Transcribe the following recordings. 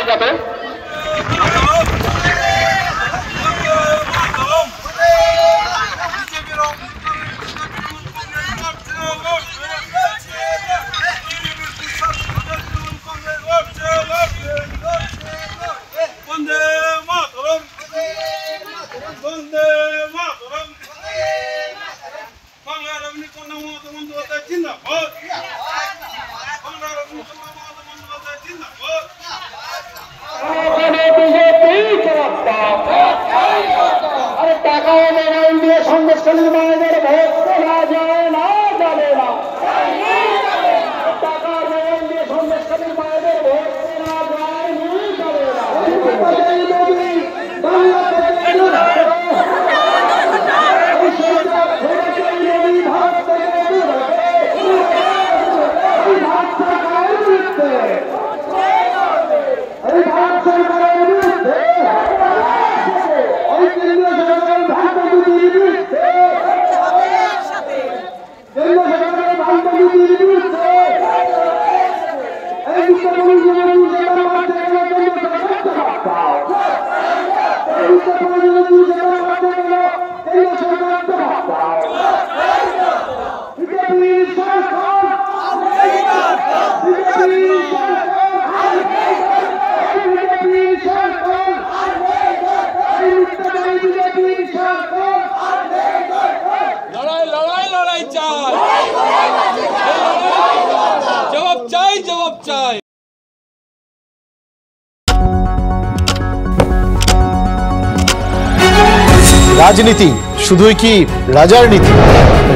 যাবে। সন্দেশখালীর মায়েদের ভোট দেওয়া যায় না, যাবে না। টাকার মোবাইল দিয়ে সন্দেশখালীর মায়েদের ভোট দেওয়া যায়নি, যাবে না। রাজনীতি শুধুই কি রাজার নীতি?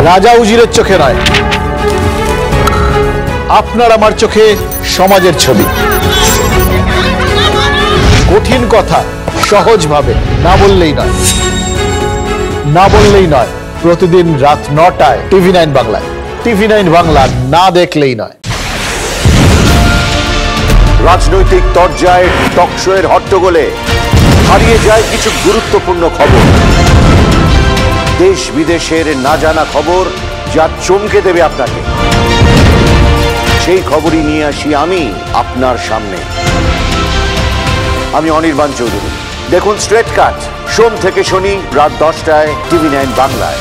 রাজা উজিরের চোখে নয়, আপনার আমার চোখে সমাজের ছবি। কঠিন কথা সহজভাবে না বললেই নয়, না বললেই নয়। প্রতিদিন রাত ৯টায় TV9 বাংলায়। TV9 বাংলা না দেখলেই নয়। রাজনৈতিক তরজায় টকশোয়ের হট্টগোলে হারিয়ে যায় কিছু গুরুত্বপূর্ণ খবর, দেশ বিদেশের না জানা খবর যা চমকে দেবে আপনাকে। সেই খবরই নিয়ে আসি আমি আপনার সামনে। আমি অনির্বাণ চৌধুরী। দেখুন স্ট্রেট কাট, সোম থেকে শনি রাত 10টায় TV9 বাংলায়।